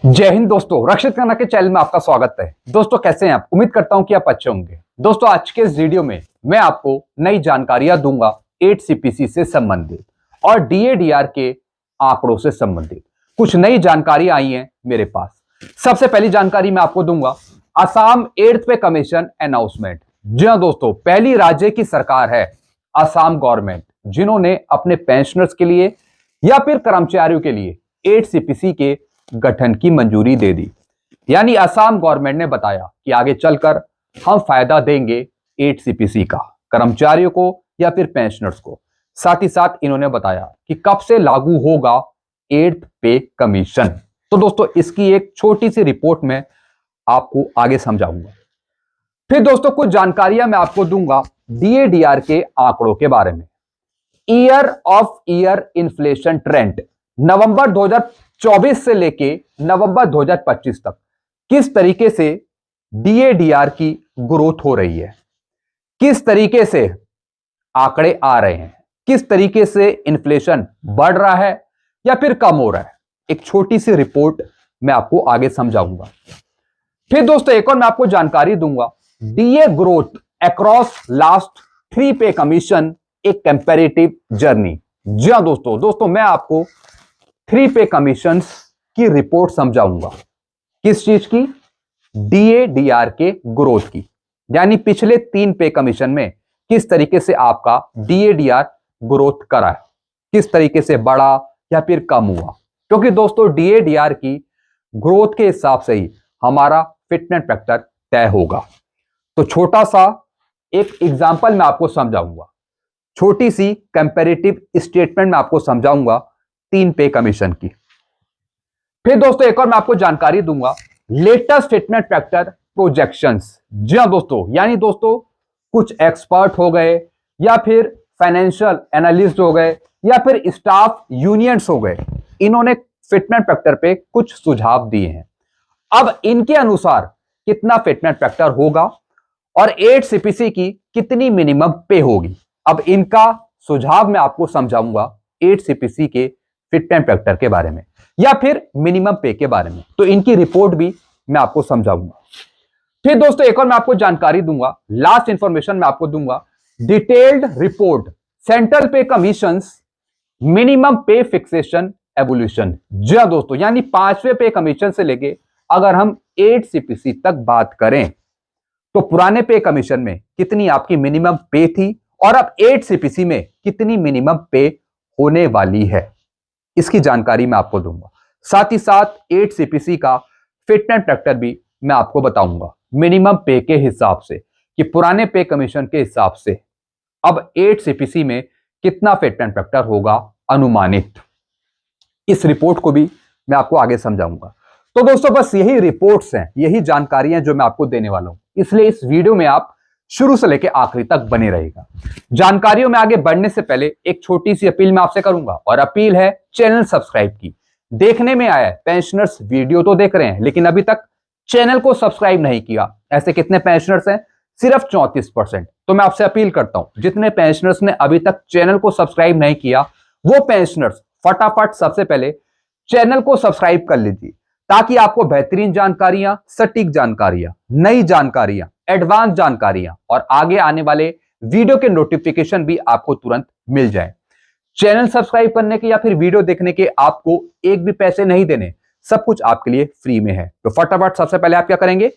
जय हिंद दोस्तों, रक्षित खन्ना के चैनल में आपका स्वागत है। दोस्तों कैसे हैं आप? उम्मीद करता हूं कि आप अच्छे होंगे। दोस्तों आज के इस वीडियो में मैं आपको नई जानकारियां दूंगा 8 सीपीसी से संबंधित और डीएडीआर के आंकड़ों से संबंधित कुछ नई जानकारी आई है मेरे पास। सबसे पहली जानकारी मैं आपको दूंगा असम 8th पे कमीशन अनाउंसमेंट। जी हां दोस्तों, पहली राज्य की सरकार है असम गवर्नमेंट जिन्होंने अपने पेंशनर्स के लिए या फिर कर्मचारियों के लिए 8 सीपीसी के गठन की मंजूरी दे दी। यानी असम गवर्नमेंट ने बताया कि आगे चलकर हम फायदा देंगे 8 सीपीसी का कर्मचारियों को या फिर पेंशनर्स को। साथ ही साथ इन्होंने बताया कि कब से लागू होगा 8th पे कमीशन। तो दोस्तों इसकी एक छोटी सी रिपोर्ट में आपको आगे समझाऊंगा। फिर दोस्तों कुछ जानकारियां मैं आपको दूंगा डीएडीआर के आंकड़ों के बारे में। Year of year inflation trend November 2024 से लेके नवंबर 2025 तक किस तरीके से डीएडीआर की ग्रोथ हो रही है, किस तरीके से आंकड़े आ रहे हैं, किस तरीके से इन्फ्लेशन बढ़ रहा है या फिर कम हो रहा है, एक छोटी सी रिपोर्ट मैं आपको आगे समझाऊंगा। फिर दोस्तों एक और मैं आपको जानकारी दूंगा डीए ग्रोथ अक्रॉस लास्ट 3 पे कमीशन एक कंपैरेटिव जर्नी। जी हां दोस्तों मैं आपको 3 पे कमीशंस की रिपोर्ट समझाऊंगा। किस चीज की? डीएडीआर के ग्रोथ की, यानी पिछले 3 पे कमीशन में किस तरीके से आपका डीएडीआर ग्रोथ करा है, किस तरीके से बढ़ा या फिर कम हुआ। क्योंकि दोस्तों डीएडीआर की ग्रोथ के हिसाब से ही हमारा फिटमेंट फैक्टर तय होगा। तो छोटा सा एक एग्जांपल मैं आपको समझाऊंगा, छोटी सी कंपैरेटिव स्टेटमेंट में आपको समझाऊंगा 3 पे कमीशन की। फिर दोस्तों एक और मैं आपको जानकारी दूंगा लेटेस्ट फिटमेंट फैक्टर प्रोजेक्शंस। जी हां दोस्तों, यानी दोस्तों कुछ एक्सपर्ट हो गए या फिर फाइनेंशियल एनालिस्ट हो गए या फिर स्टाफ यूनियंस हो गए, इन्होंने फिटमेंट फैक्टर पे कुछ सुझाव दिए हैं। अब इनके अनुसार कितना फिटमेंट फैक्टर होगा और 8 सीपीसी की कितनी मिनिमम पे होगी, अब इनका सुझाव मैं आपको समझाऊंगा 8 सीपीसी के फिटमेंट फैक्टर के बारे में या फिर मिनिमम पे के बारे में। तो इनकी रिपोर्ट भी मैं आपको समझाऊंगा। फिर दोस्तों एक और मैं आपको जानकारी दूंगा, लास्ट इंफॉर्मेशन मैं आपको दूंगा detailed report central pay commissions minimum pay fixation evolution. जी हां दोस्तों, यानी 5वें पे कमीशन से लेके अगर हम 8 सीपीसी तक बात करें तो पुराने पे कमीशन में कितनी आपकी मिनिमम पे थी और अब 8 सीपीसी में कितनी मिनिमम पे होने वाली है, इसकी जानकारी मैं आपको दूंगा। साथ ही साथ 8 सीपीसी का फिटमेंट फैक्टर भी मैं आपको बताऊंगा मिनिमम पे के हिसाब से कि पुराने पे कमीशन के हिसाब से अब 8 सीपीसी में कितना फिटमेंट फैक्टर होगा अनुमानित। इस रिपोर्ट को भी मैं आपको आगे समझाऊंगा। तो दोस्तों बस यही रिपोर्ट्स हैं, यही जानकारियां जो मैं आपको देने वाला हूं, इसलिए इस वीडियो में आप शुरू से लेकर आखिरी तक बने रहेगा। जानकारियों में आगे बढ़ने से पहले एक छोटी सी अपील मैं आपसे करूंगा और अपील है चैनल सब्सक्राइब की। देखने में आया है पेंशनर्स वीडियो तो देख रहे हैं लेकिन अभी तक चैनल को सब्सक्राइब नहीं किया। ऐसे कितने पेंशनर्स हैं? सिर्फ 34%। तो मैं आपसे अपील करता हूं जितने पेंशनर्स ने अभी तक चैनल को सब्सक्राइब नहीं किया वो पेंशनर्स फटाफट सबसे पहले चैनल को सब्सक्राइब कर लीजिए ताकि आपको बेहतरीन जानकारियां, सटीक जानकारियां, नई जानकारियां, एडवांस जानकारियां और आगे आने वाले वीडियो के नोटिफिकेशन भी आपको तुरंत मिल जाए। चैनल सब्सक्राइब करने के या फिर वीडियो देखने के आपको एक भी पैसे नहीं देने, सब कुछ आपके लिए फ्री में है। तो फटाफट सबसे पहले आप क्या करेंगे?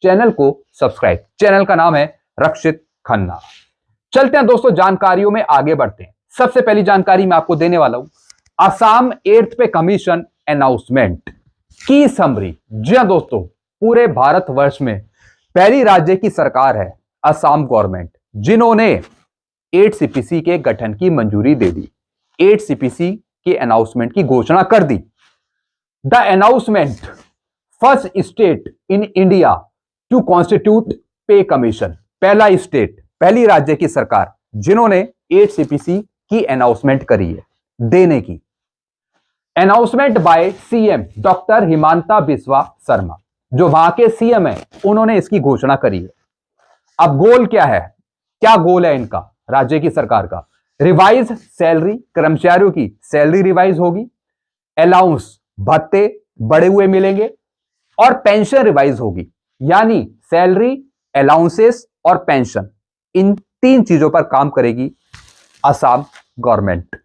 चैनल को सब्सक्राइब। चैनल का नाम है रक्षित खन्ना। चलते हैं दोस्तों जानकारियों में आगे बढ़ते हैं। सबसे पहली जानकारी मैं आपको देने वाला हूं असम 8th पे कमीशन अनाउंसमेंट की समरी। जी हां दोस्तों, पूरे भारतवर्ष में पहली राज्य की सरकार है असम गवर्नमेंट जिन्होंने 8 सीपीसी के गठन की मंजूरी दे दी, 8 सीपीसी के अनाउंसमेंट की घोषणा कर दी। The announcement first state in India to constitute pay commission. पहला स्टेट, पहली राज्य की सरकार जिन्होंने 8 सीपीसी की अनाउंसमेंट करी है देने की। Announcement by CM doctor Himanta Biswa Sharma, जो वहां के सीएम है, उन्होंने इसकी घोषणा करी है। अब गोल क्या है? क्या गोल है इनका राज्य की सरकार का? रिवाइज सैलरी, कर्मचारियों की सैलरी रिवाइज होगी, अलाउंस भत्ते बढ़े हुए मिलेंगे और पेंशन रिवाइज होगी, यानी सैलरी, अलाउंसेस और पेंशन, इन 3 चीजों पर काम करेगी Assam government.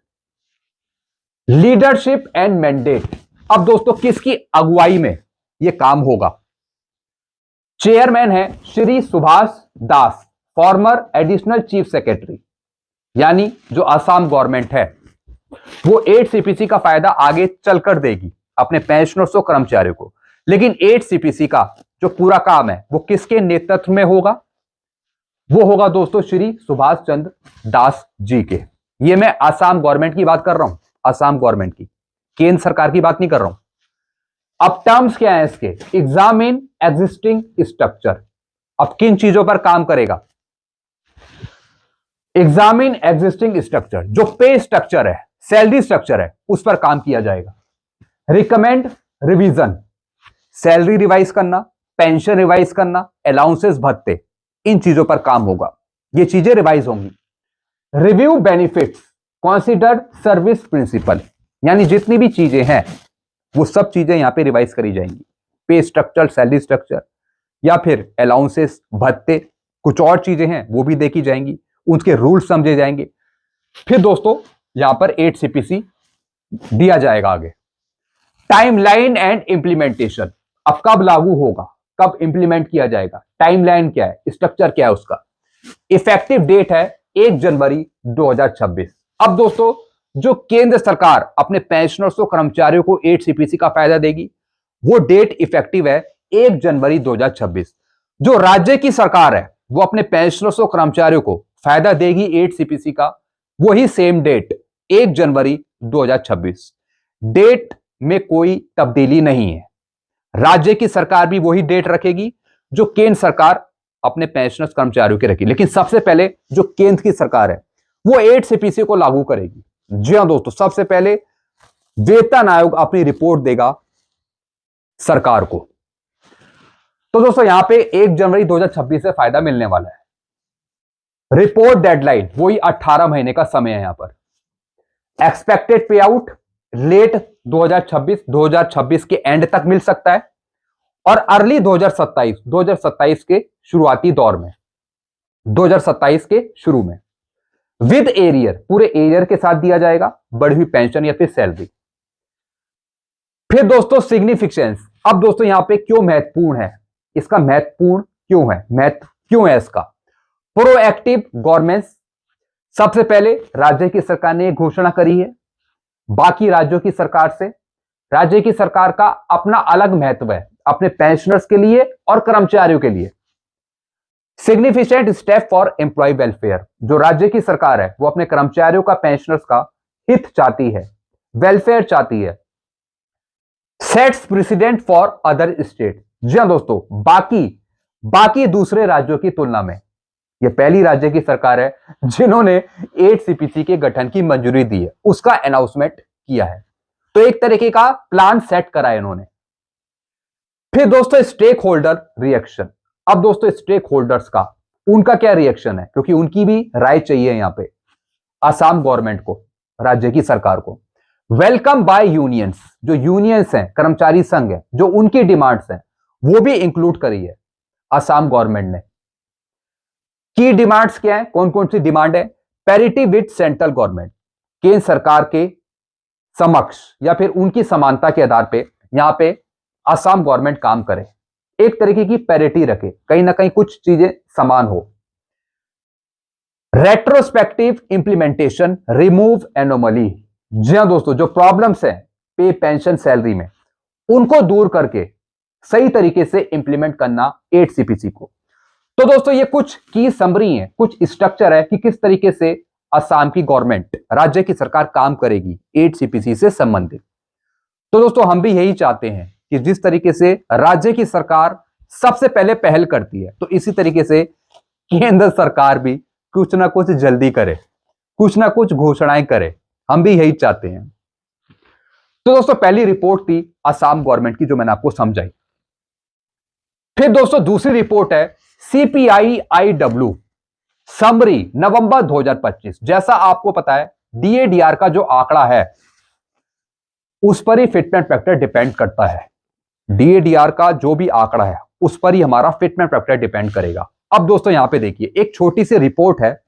Leadership and mandate, अब दोस्तों किसकी अगुवाई में यह काम होगा? चेयरमैन है श्री सुभाष दास, फॉर्मर एडिशनल चीफ सेक्रेटरी, यानी जो असम गवर्नमेंट है वो 8 सीपीसी का फायदा आगे चलकर देगी अपने पेंशनर्स और कर्मचारियों को, लेकिन 8 सीपीसी का जो पूरा काम है वो किसके नेतृत्व में होगा? वो होगा दोस्तों श्री सुभाष चंद्र दास जी के। ये मैं असम गवर्नमेंट की बात कर रहा हूं, असम गवर्नमेंट की, केंद्र सरकार की बात नहीं कर रहा हूं। अब टर्म्स क्या है इसके? Examine existing structure. अब किन चीजों पर काम करेगा? एग्जामिन एग्जिस्टिंग स्ट्रक्चर, जो पे स्ट्रक्चर है, सैलरी स्ट्रक्चर है, उस पर काम किया जाएगा। रिकमेंड रिवीजन, सैलरी रिवाइज करना, पेंशन रिवाइज करना, अलाउंसेस भत्ते, इन चीजों पर काम होगा, ये चीजें रिवाइज होंगी। Review benefits, considered service principle, यानी जितनी भी चीजें हैं वो सब चीजें यहां पे रिवाइज करी जाएंगी। पे स्ट्रक्चर, सैलरी स्ट्रक्चर, या फिर अलाउंसेस, भत्ते, कुछ और चीजें हैं वो भी देखी जाएंगी, उनके रूल समझे जाएंगे। फिर दोस्तों यहां पर 8 सीपीसी दिया जाएगा आगे। टाइमलाइन एंड इंप्लीमेंटेशन, अब कब लागू होगा, कब इंप्लीमेंट किया जाएगा, टाइमलाइन क्या है, स्ट्रक्चर क्या है उसका। इफेक्टिव डेट है 1 जनवरी 2026। अब दोस्तों जो केंद्र सरकार अपने पेंशनर्स और कर्मचारियों को 8 सीपीसी का फायदा देगी वो डेट इफेक्टिव है 1 जनवरी 2026। जो राज्य की सरकार है वो अपने पेंशनर्स और कर्मचारियों को फायदा देगी 8 सीपीसी का, वही सेम डेट 1 जनवरी 2026। डेट में कोई तब्दीली नहीं है, राज्य की सरकार भी वही डेट रखेगी जो केंद्र सरकार अपने पेंशनर्स कर्मचारियों की रखी, लेकिन सबसे पहले जो केंद्र की सरकार है वो 8 सीपीसी को लागू करेगी। जी हां दोस्तों, सबसे पहले वेतन आयोग अपनी रिपोर्ट देगा सरकार को। तो दोस्तों यहां पे 1 जनवरी 2026 से फायदा मिलने वाला है। रिपोर्ट डेडलाइन वही 18 महीने का समय है यहां पर। एक्सपेक्टेड पे आउट लेट 2026 के एंड तक मिल सकता है और अर्ली 2027 के शुरुआती दौर में, 2027 के शुरू में, विद एरियर, पूरे एरियर के साथ दिया जाएगा बढ़ी हुई पेंशन या फिर सैलरी। फिर दोस्तों सिग्निफिकेंस, अब दोस्तों यहां पे क्यों महत्वपूर्ण है, इसका महत्वपूर्ण क्यों है, महत्व क्यों है इसका? प्रोएक्टिव गवर्नेंस, सबसे पहले राज्य की सरकार ने घोषणा करी है, बाकी राज्यों की सरकार से राज्य की सरकार का अपना अलग महत्व है अपने पेंशनर्स के लिए और कर्मचारियों के लिए। Significant step for employ welfare, जो राज्य की सरकार है वो अपने कर्मचारियों का, पेंशनर्स का हित चाहती है, वेलफेयर चाहती है। Sets president for other state, जी हां दोस्तों, बाकी दूसरे राज्यों की तुलना में ये पहली राज्य की सरकार है जिन्होंने 8 सीपीसी के गठन की मंजूरी दी है, उसका अनाउंसमेंट किया है। तो एक तरीके का प्लान सेट करा है इन्होंने। फिर दोस्तों स्टेक होल्डर रिएक्शन, अब दोस्तों स्टेक होल्डर्स का उनका क्या रिएक्शन है, क्योंकि उनकी भी राय चाहिए यहां पे असम गवर्नमेंट को, राज्य की सरकार को। वेलकम बाय यूनियंस, जो यूनियंस हैं, कर्मचारी संघ है, जो उनकी डिमांड्स हैं वो भी इंक्लूड करी है असम गवर्नमेंट ने। की डिमांड्स क्या है, कौन कौन सी डिमांड है? पैरिटी विद सेंट्रल गवर्नमेंट, केंद्र सरकार के समक्ष या फिर उनकी समानता के आधार पे यहां पे असम गवर्नमेंट काम करे, एक तरीके की पैरिटी रखे, कहीं ना कहीं कुछ चीजें समान हो। रेट्रोस्पेक्टिव इंप्लीमेंटेशन, रिमूव एनोमली, जी हां दोस्तों, जो प्रॉब्लम्स हैं पे, पेंशन, सैलरी में, उनको दूर करके सही तरीके से इंप्लीमेंट करना 8 सीपीसी को। तो दोस्तों ये कुछ की समरी है, कुछ स्ट्रक्चर है कि किस तरीके से असम की गवर्नमेंट, राज्य की सरकार काम करेगी 8 सीपीसी से संबंधित। तो दोस्तों हम भी यही चाहते हैं कि जिस तरीके से राज्य की सरकार सबसे पहले पहल करती है, तो इसी तरीके से केंद्र सरकार भी कुछ ना कुछ जल्दी करे, कुछ ना कुछ घोषणाएं करे, हम भी यही चाहते हैं। तो दोस्तों पहली रिपोर्ट थी असम गवर्नमेंट की जो मैंने आपको समझाई। फिर दोस्तों दूसरी रिपोर्ट है CPI-IW समरी नवंबर 2025। जैसा आपको पता है DADR का जो आंकड़ा है उस पर ही फिटमेंट फैक्टर डिपेंड करता है। डीएडीआर का जो भी आंकड़ा है उस पर ही हमारा फिटमेंट फैक्टर डिपेंड करेगा। अब दोस्तों यहां पे देखिए, एक छोटी सी रिपोर्ट है,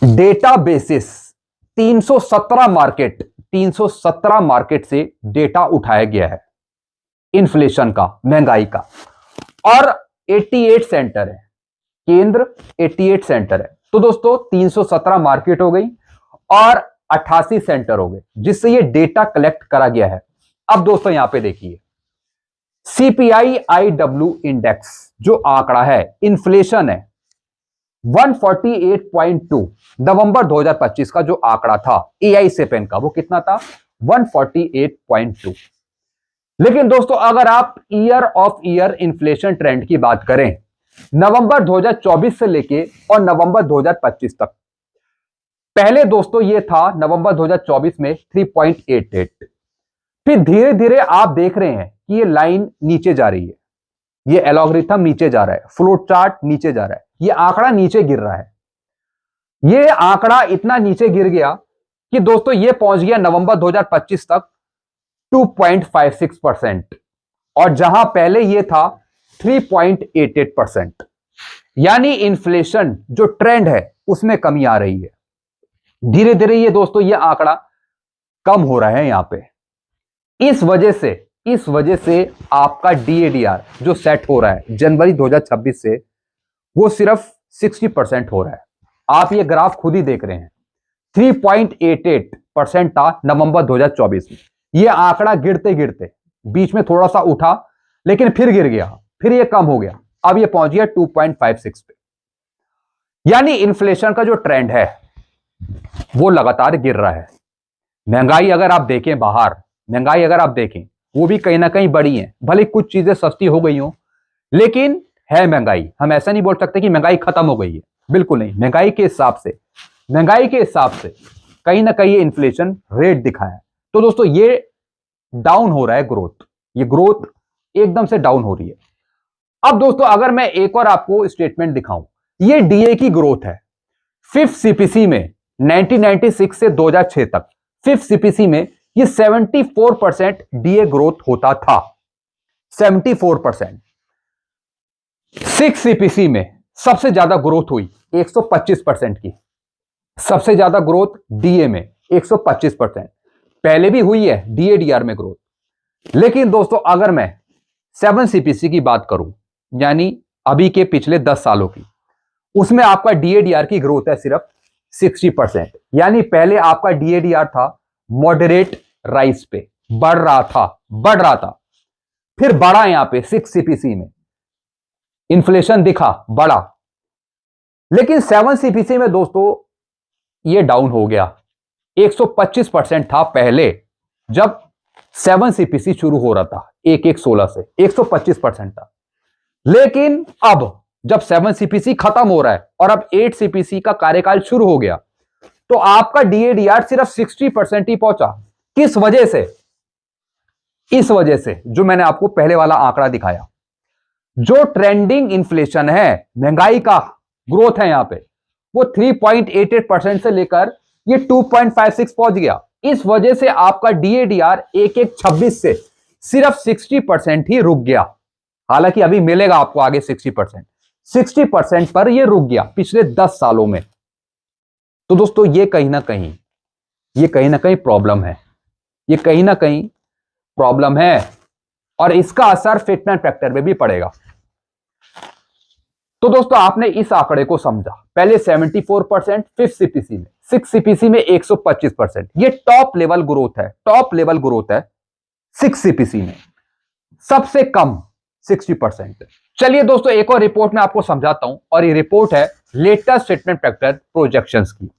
डेटा बेसिस 317 मार्केट से डेटा उठाया गया है इन्फ्लेशन का, महंगाई का, और 88 सेंटर है, केंद्र 88 सेंटर है। तो दोस्तों 317 मार्केट हो गई और 88 सेंटर हो गए जिससे ये डेटा कलेक्ट करा गया है। अब दोस्तों यहां पे देखिए, सीपीआई आईडब्ल्यू इंडेक्स जो आंकड़ा है, इन्फ्लेशन है 148.2, नवंबर 2025 का जो आंकड़ा था एआई सेपेन का, वो कितना था? 148.2। लेकिन दोस्तों अगर आप year of year inflation trend की बात करें, नवंबर 2024 से लेके और नवंबर 2025 तक, पहले दोस्तों ये था नवंबर 2024 में 3.88, फिर धीरे धीरे आप देख रहे हैं कि ये लाइन नीचे जा रही है, ये एलॉगरिथम नीचे जा रहा है, फ्लोट चार्ट नीचे जा रहा है, ये आंकड़ा नीचे गिर रहा है। ये आंकड़ा इतना नीचे गिर गया कि दोस्तों ये पहुंच गया नवंबर 2025 तक 2.56%, और जहां पहले ये था 3.88%। यानी इन्फ्लेशन जो ट्रेंड है उसमें कमी आ रही है। धीरे धीरे ये दोस्तों ये आंकड़ा कम हो रहा है यहां पे। इस वजह से आपका डीएडीआर जो सेट हो रहा है जनवरी 2026 से, वो सिर्फ 60% हो रहा है। आप ये ग्राफ खुद ही देख रहे हैं, 3.88% था नवंबर 2024 में। ये आंकड़ा गिरते गिरते बीच में थोड़ा सा उठा, लेकिन फिर गिर गया, फिर ये कम हो गया, अब ये पहुंच गया 2.56 पे। यानी इन्फ्लेशन का जो ट्रेंड है वो लगातार गिर रहा है। महंगाई अगर आप देखें बाहर, महंगाई अगर आप देखें वो भी कहीं ना कहीं बढ़ी है, भले कुछ चीजें सस्ती हो गई हो, लेकिन है महंगाई। हम ऐसा नहीं बोल सकते कि महंगाई खत्म हो गई है, बिल्कुल नहीं। महंगाई के हिसाब से कहीं ना कहीं इन्फ्लेशन रेट दिखा है। तो दोस्तों ये डाउन हो रहा है ग्रोथ, ये ग्रोथ एकदम से डाउन हो रही है। अब दोस्तों अगर मैं एक और आपको स्टेटमेंट दिखाऊं, ये डीए की ग्रोथ है। फिफ्थ सीपीसी में 1996 से 2006 तक फिफ्थ सीपीसी में ये 74% डीए ग्रोथ होता था, 74%। सिक्स सीपीसी में सबसे ज्यादा ग्रोथ हुई 125% की, सबसे ज्यादा ग्रोथ डीए में 125%। पहले भी हुई है डीएडीआर में ग्रोथ। लेकिन दोस्तों अगर मैं 7 सीपीसी की बात करूं, यानी अभी के पिछले 10 सालों की, उसमें आपका डीएडीआर की ग्रोथ है सिर्फ 60%। यानी पहले आपका डीएडीआर था मॉडरेट राइज पे, बढ़ रहा था, फिर बढ़ा यहां पे 6 सीपीसी में, इन्फ्लेशन दिखा, बढ़ा। लेकिन 7 सीपीसी में दोस्तों ये डाउन हो गया, 125% था पहले जब 7 सीपीसी शुरू हो रहा था, 1/1/16 से 125% था। लेकिन अब जब 7 सीपीसी खत्म हो रहा है और अब 8 सीपीसी का कार्यकाल शुरू हो गया, तो आपका डीएडीआर सिर्फ 60% ही पहुंचा। किस वजह से? इस वजह से जो मैंने आपको पहले वाला आंकड़ा दिखाया, जो ट्रेंडिंग इन्फ्लेशन है, महंगाई का ग्रोथ है यहां पे, वो 3.88% से लेकर ये 2.56 पहुंच गया। इस वजह से आपका डीएडीआर 1/1/26 से सिर्फ 60% ही रुक गया। हालांकि अभी मिलेगा आपको आगे 60% पर ये रुक गया पिछले 10 सालों में। तो दोस्तों ये कहीं ना कहीं प्रॉब्लम है, ये कहीं ना कहीं प्रॉब्लम है, और इसका असर फिटमेंट फैक्टर में भी पड़ेगा। तो दोस्तों आपने इस आंकड़े को समझा, पहले 74%, फिफ्थ सीपीसी में, सिक्स सीपीसी में 125%। ये टॉप लेवल ग्रोथ है। सिक्स सीपीसी में सबसे कम 60%। चलिए दोस्तों एक और रिपोर्ट में आपको समझाता हूं, और ये रिपोर्ट है लेटेस्ट फिटमेंट फैक्टर प्रोजेक्शंस की।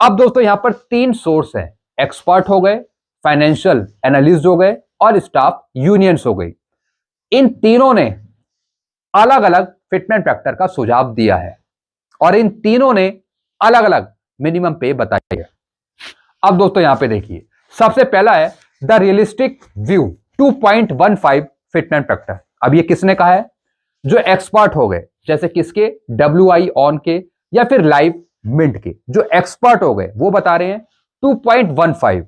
अब दोस्तों यहां पर 3 सोर्स हैं, एक्सपर्ट हो गए, फाइनेंशियल एनालिस्ट हो गए, और स्टाफ यूनियंस हो गई। इन तीनों ने अलग अलग फिटमेंट फैक्टर का सुझाव दिया है, और इन तीनों ने अलग अलग मिनिमम पे बताई है। अब दोस्तों यहां पे देखिए, सबसे पहला है the realistic view 2.15 fitment factor. अब ये किसने कहा है? जो एक्सपर्ट हो गए, जैसे किसके? WI ऑन के या फिर लाइव मिंट के जो एक्सपर्ट हो गए, वो बता रहे हैं 2.15।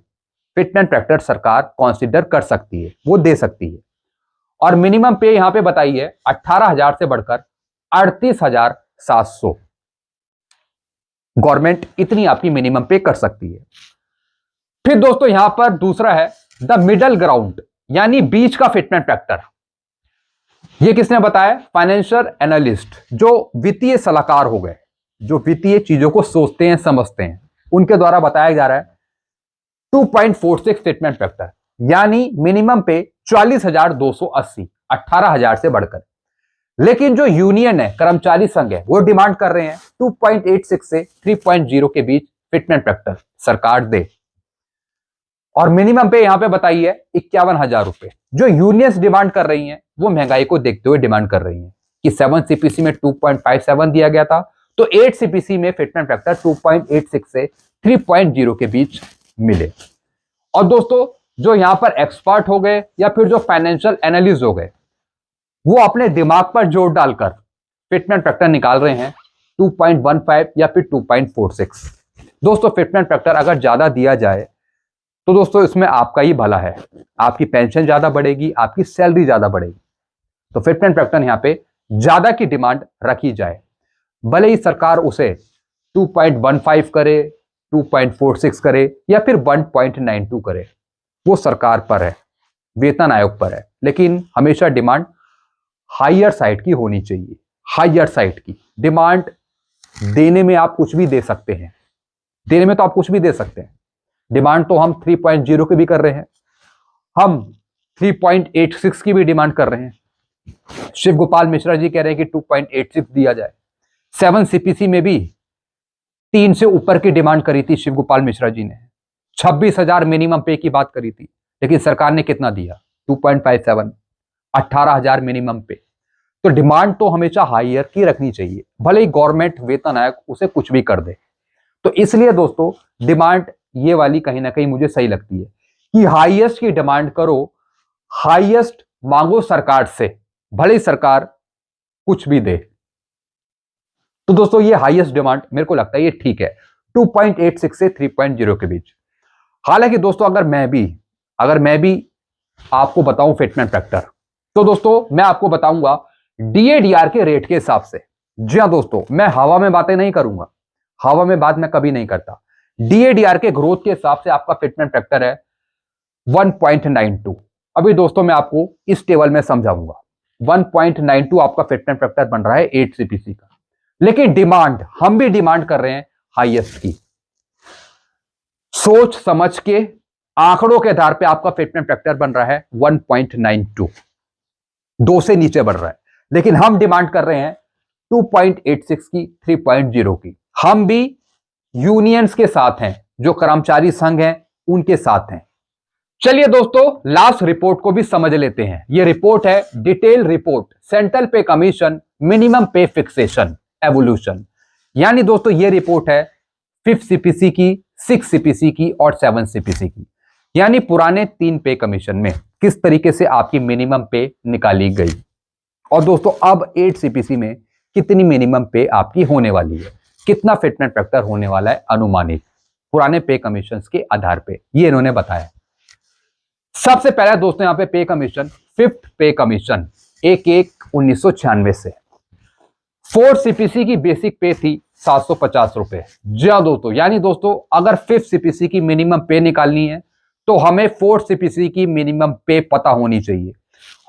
फिटमेंट फैक्टर सरकार कंसीडर कर सकती है, वो दे सकती है। और मिनिमम पे यहां पे बताई है 18,000 से बढ़कर 38,700। गवर्नमेंट इतनी आपकी मिनिमम पे कर सकती है। फिर दोस्तों यहां पर दूसरा है द मिडल ग्राउंड, यानी बीच का फिटमेंट फैक्टर। यह किसने बताया? फाइनेंशियल एनालिस्ट, जो वित्तीय सलाहकार हो गए, जो वित्तीय चीजों को सोचते हैं समझते हैं, उनके द्वारा बताया जा रहा है 2.46 फिटमेंट फैक्टर, यानी मिनिमम पे 40,280, 18,000 से बढ़कर। लेकिन जो यूनियन है, कर्मचारी संघ है, वो डिमांड कर रहे हैं 2.86 से 3.0 के बीच फिटमेंट फैक्टर सरकार दे। और मिनिमम पे यहां पे बताई है 51,000 रुपए। जो यूनियंस डिमांड कर रही हैं वो महंगाई को देखते हुए डिमांड कर रही हैं कि 7 सीपीसी में 2.57 दिया गया था, तो 8 सीपीसी में फिटमेंट फैक्टर 2.86 से 3.0 के बीच मिले। और दोस्तों जो यहां पर एक्सपर्ट हो गए या फिर जो फाइनेंशियल एनालिस्ट हो गए, वो अपने दिमाग पर जोर डालकर फिटमेंट फैक्टर निकाल रहे हैं 2.15 या फिर 2.46। दोस्तों फिटमेंट फैक्टर अगर ज्यादा दिया जाए तो दोस्तों इसमें आपका ही भला है, आपकी पेंशन ज्यादा बढ़ेगी, आपकी सैलरी ज्यादा बढ़ेगी। तो फिटमेंट फैक्टर यहां पे ज्यादा की डिमांड रखी जाए, भले ही सरकार उसे 2.15 करे, 2.46 करे या फिर 1.92 करे, वो सरकार पर है, वेतन आयोग पर है। लेकिन हमेशा डिमांड हायर साइड की होनी चाहिए। हायर साइड की डिमांड देने में आप कुछ भी दे सकते हैं, देने में तो आप कुछ भी दे सकते हैं। डिमांड तो हम 3.0 की भी कर रहे हैं, हम 3.86 की भी डिमांड कर रहे हैं। शिव गोपाल मिश्रा जी कह रहे हैं कि 2.86 दिया जाए। 7 सीपीसी में भी 3 से ऊपर की डिमांड करी थी शिव गोपाल मिश्रा जी ने। 26,000 मिनिमम पे की बात करी थी, लेकिन सरकार ने कितना दिया? 2.57, 18,000 मिनिमम पे। तो डिमांड तो हमेशा हायर की रखनी चाहिए, भले ही गवर्नमेंट वेतन आयोग उसे कुछ भी कर दे। तो इसलिए दोस्तों डिमांड ये वाली कहीं ना कहीं मुझे सही लगती है कि हाईएस्ट की डिमांड करो, हाईएस्ट मांगो सरकार से, भले ही सरकार कुछ भी दे। तो दोस्तों ये हाईएस्ट डिमांड मेरे को लगता है ये ठीक है, 2.86 से 3.0 के बीच। हालांकि दोस्तों अगर मैं भी आपको बताऊं फिटमेंट फैक्टर, तो दोस्तों मैं आपको बताऊंगा डीएडीआर के रेट के हिसाब से। जी हां दोस्तों, मैं हवा में बातें नहीं करूंगा, हवा में बात मैं कभी नहीं करता। डीएडीआर के ग्रोथ के हिसाब से आपका फिटमेंट फैक्टर है 1.92। अभी दोस्तों मैं आपको इस टेबल में समझाऊंगा। 1.92 आपका फिटमेंट फैक्टर बन रहा है 8 सीपीसी का, लेकिन डिमांड हम भी डिमांड कर रहे हैं हाईएस्ट की। सोच समझ के आंकड़ों के आधार पे आपका फिटमेंट फैक्टर बन रहा है 1.92, 2 से नीचे बढ़ रहा है, लेकिन हम डिमांड कर रहे हैं 2.86 की, 3.0 की। हम भी यूनियंस के साथ हैं, जो कर्मचारी संघ हैं उनके साथ हैं। चलिए दोस्तों लास्ट रिपोर्ट को भी समझ लेते हैं। यह रिपोर्ट है डिटेल रिपोर्ट सेंट्रल पे commission minimum pay fixation evolution, यानी दोस्तों यह रिपोर्ट है 5 सीपीसी की, 6 सीपीसी की और 7 सीपीसी की, यानी पुराने 3 पे कमीशन में किस तरीके से आपकी मिनिमम पे निकाली गई। और दोस्तों अब 8 सीपीसी में कितनी मिनिमम पे आपकी होने वाली है, कितना फिटमेंट फैक्टर होने वाला है अनुमानित पुराने पे कमीशन के आधार पे, ये इन्होंने बताया। सबसे पहला दोस्तों यहां पे पे कमीशन, 5th पे कमीशन 1/1/1996 से 4 सीपीसी की बेसिक पे थी 750 रुपए। जी हां दोस्तों, यानी दोस्तों अगर 5th सीपीसी की मिनिमम पे निकालनी है तो हमें 4 सीपीसी की मिनिमम पे पता होनी चाहिए।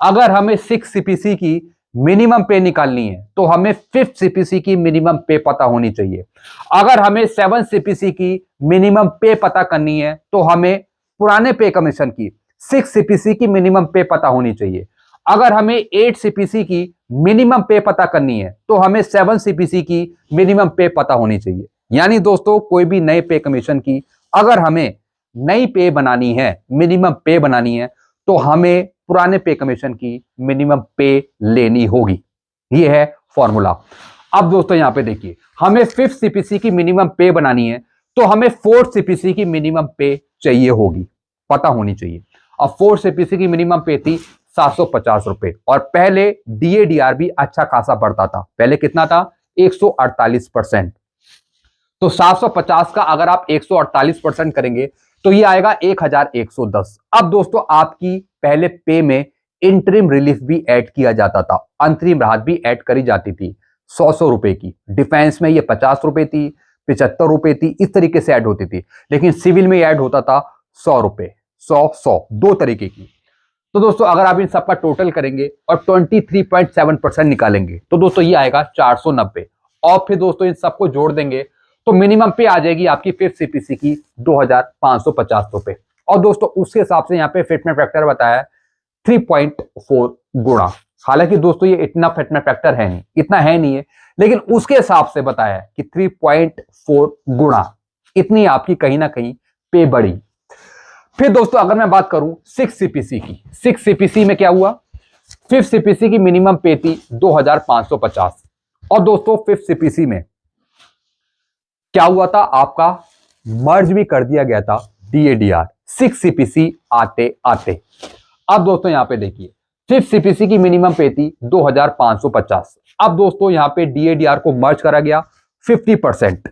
अगर हमें 6 सीपीसी की मिनिमम पे निकालनी है तो हमें 5th सीपीसी की मिनिमम पे पता होनी चाहिए। अगर हमें 7 सीपीसी की मिनिमम पे पता करनी है तो हमें पुराने पे कमीशन की 6 सीपीसी की मिनिमम पे पता होनी चाहिए। अगर हमें 8 सीपीसी की मिनिमम पे पता करनी है तो हमें 7 सीपीसी की मिनिमम पे पता होनी चाहिए। यानी दोस्तों कोई भी नए पे कमीशन की अगर हमें नई पे बनानी है, मिनिमम पे बनानी है, तो हमें पुराने पे कमीशन की मिनिमम पे लेनी होगी। ये है फॉर्मूला। अब दोस्तों यहां पे देखिए, हमें 5th सीपीसी की मिनिमम पे बनानी है तो हमें 4th सीपीसी की मिनिमम पे चाहिए होगी, पता होनी चाहिए। अब 4 सीपीसी की मिनिमम पे थी 750 रुपए, और पहले डीएडीआर भी अच्छा खासा बढ़ता था। पहले कितना था? 148%। तो 750 का अगर आप 148% करेंगे तो ये आएगा 1110। अब दोस्तों आपकी पहले पे में इंटरिम रिलीफ भी ऐड किया जाता था, अंतरिम राहत भी ऐड करी जाती थी 100 रुपए की। डिफेंस में ये 50 रुपए थी, 75 रुपए थी, इस तरीके से ऐड होती थी। लेकिन सिविल में ऐड होता था 100 रुपए, 100 दो तरीके की। तो दोस्तों अगर आप इन सबका टोटल करेंगे और 23.7% निकालेंगे तो दोस्तों ये आएगा 490। और फिर दोस्तों इन सबको जोड़ देंगे तो मिनिमम पे आ जाएगी आपकी फिफ्थ सीपीसी की 2550 रुपए। और दोस्तों उसके हिसाब से यहाँ पे फिटमेंट फैक्टर बताया 3.4 गुणा। हालांकि दोस्तों ये इतना फिटमेंट फैक्टर है नहीं, इतना है नहीं है, लेकिन उसके हिसाब से बताया है कि 3.4 गुणा इतनी आपकी कहीं ना कहीं पे बढ़ी। फिर दोस्तों अगर मैं बात करूं 6 सीपीसी की, 6 सीपीसी में क्या हुआ, 5th सीपीसी की मिनिमम पे थी 2550। और दोस्तों 5th सीपीसी में क्या हुआ था, आपका मर्ज भी कर दिया गया था डीएडीआर 6 सीपीसी आते आते। अब दोस्तों यहां पे देखिए 5th सीपीसी की मिनिमम पे थी 2550। अब दोस्तों यहां पे डीएडीआर को मर्ज करा गया 50%,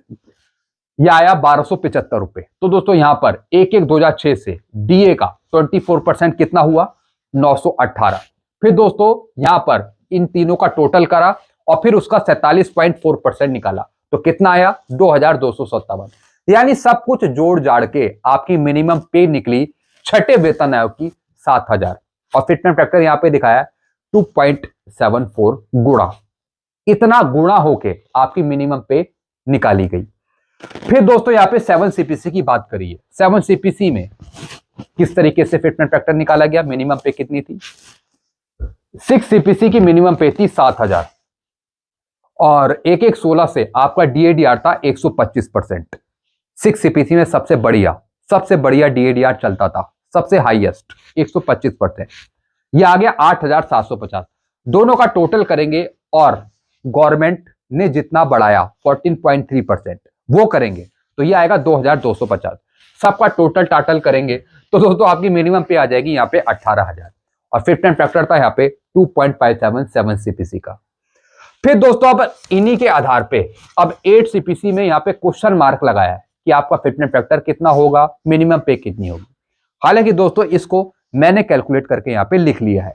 यह आया 1275 रुपए। तो दोस्तों यहां पर 1/1/2006 से डीए का 24% कितना हुआ, 918। फिर दोस्तों यहां पर इन तीनों का टोटल करा और फिर उसका 47.4% निकाला तो कितना आया, 2257। यानी सब कुछ जोड़ जाड़ के आपकी मिनिमम पे निकली छठे वेतन आयोग की 7000। और फिटमेंट फैक्टर यहां पे दिखाया 2.74 गुणा। इतना गुणा होके आपकी मिनिमम पे निकाली गई। फिर दोस्तों यहां पे 7 सीपीसी की बात करिए। 7 सीपीसी में किस तरीके से फिटमेंट फैक्टर निकाला गया, मिनिमम पे कितनी थी, 6 सीपीसी की मिनिमम पे थी 7000 और 1/1/16 से आपका डीएडीआर था 125%। 6 सीपीसी में सबसे बढ़िया डीएडीआर चलता था, सबसे हाईएस्ट 125%। यह आ गया 8750। दोनों का टोटल करेंगे और गवर्नमेंट ने जितना बढ़ाया 14.3% वो करेंगे तो ये आएगा 2250। सबका टोटल टाटल करेंगे तो दोस्तों आपकी मिनिमम पे आ जाएगी यहाँ पे 18000। और फिटमेंट फैक्टर था यहाँ पे 2.577 सीपीसी का। फिर दोस्तों अब इन्हीं के आधार पे अब 8 सीपीसी में यहाँ पे क्वेश्चन मार्क लगाया है कि आपका फिटमेंट फैक्टर कितना होगा, मिनिमम पे कितनी होगी। हालांकि दोस्तों इसको मैंने कैलकुलेट करके यहाँ पे लिख लिया है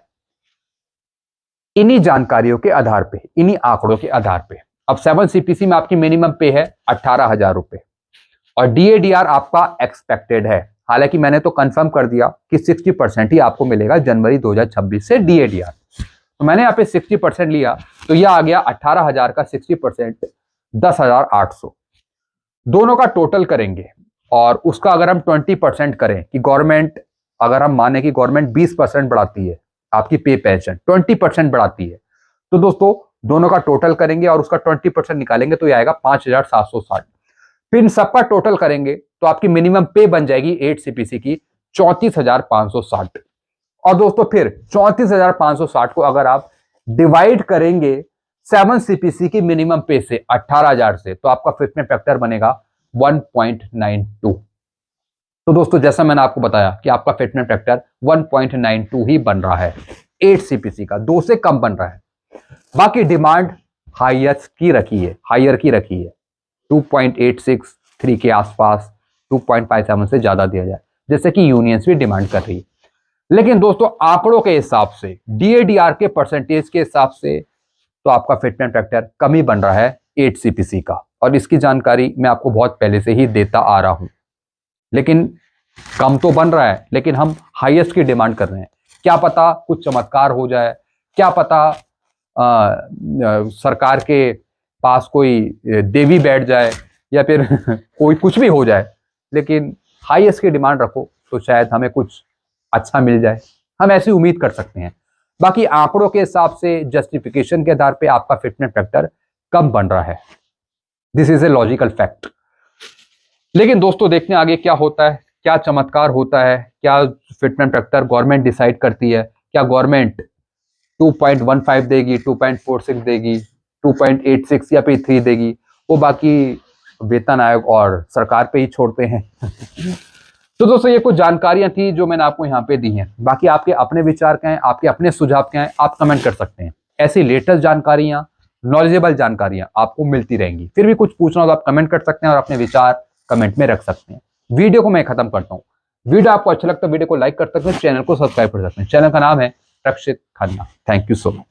इन्हीं जानकारियों के आधार पे, इन्हीं आंकड़ों के आधार पे। अब 7 सीपीसी में आपकी मिनिमम पे है 18000 रुपए और डीएडीआर आपका एक्सपेक्टेड है। हालांकि मैंने तो कंफर्म कर दिया कि 60% ही आपको मिलेगा जनवरी 2026 से डीएडीआर। तो मैंने यहाँ पे 60% लिया तो यह आ गया 18000 का 60% 10800। दोनों का टोटल करेंगे और उसका अगर हम 20% करें कि गवर्नमेंट, अगर हम माने कि गवर्नमेंट 20% बढ़ाती है आपकी पे पेंशन, 20% बढ़ाती है, तो दोस्तों दोनों का टोटल करेंगे और उसका 20% निकालेंगे तो ये आएगा 5760। फिर इन सबका टोटल करेंगे तो आपकी मिनिमम पे बन जाएगी 8 सीपीसी की 34560। और दोस्तों फिर 34560 को अगर आप डिवाइड करेंगे 7 सीपीसी की मिनिमम पे से 18000 से तो आपका फिटमेंट फैक्टर बनेगा 1.92। तो दोस्तों जैसा मैंने आपको बताया कि आपका फिटमेंट फैक्टर 1.92 ही बन रहा है 8 सीपीसी का, 2 से कम बन रहा है। बाकी डिमांड हायर की रखी है 2.86, 3 के आसपास, 2.57 से ज्यादा दिया जाए जैसे कि यूनियंस भी डिमांड कर रही है। लेकिन दोस्तों आंकड़ों के हिसाब से, डीएडीआर के परसेंटेज के हिसाब से तो आपका फिटमेंट फैक्टर कम ही बन रहा है 8 सीपीसी का। और इसकी जानकारी मैं आपको बहुत पहले से ही देता आ रहा हूं। लेकिन कम तो बन रहा है लेकिन हम हाईएस्ट की डिमांड कर रहे हैं। क्या पता कुछ चमत्कार हो जाए, क्या पता सरकार के पास कोई देवी बैठ जाए या फिर कोई कुछ भी हो जाए, लेकिन हाईएस्ट की डिमांड रखो तो शायद हमें कुछ अच्छा मिल जाए, हम ऐसी उम्मीद कर सकते हैं। बाकी आंकड़ों के हिसाब से, जस्टिफिकेशन के आधार पे आपका फिटमेंट फैक्टर कम बन रहा है। This is a logical fact. लेकिन दोस्तों देखते हैं आगे क्या होता है, क्या चमत्कार होता है, क्या फिटमेंट फैक्टर गवर्नमेंट डिसाइड करती है। क्या गवर्नमेंट 2.15 देगी, 2.46 देगी, 2.86 या फिर 3 देगी, वो बाकी वेतन आयोग और सरकार पे ही छोड़ते हैं। तो दोस्तों ये कुछ जानकारियां थी जो मैंने आपको यहाँ पे दी हैं। बाकी आपके अपने विचार क्या हैं, आपके अपने सुझाव क्या हैं, आप कमेंट कर सकते हैं। ऐसी लेटेस्ट जानकारियां, नॉलेजेबल जानकारियां आपको मिलती रहेंगी। फिर भी कुछ पूछना हो तो आप कमेंट कर सकते हैं और अपने विचार कमेंट में रख सकते हैं। वीडियो को मैं खत्म करता हूँ। वीडियो आपको अच्छा लगता है वीडियो को लाइक कर सकते हैं, चैनल को सब्सक्राइब कर सकते हैं। चैनल का नाम है Rakshit Khanna. Thank you so much.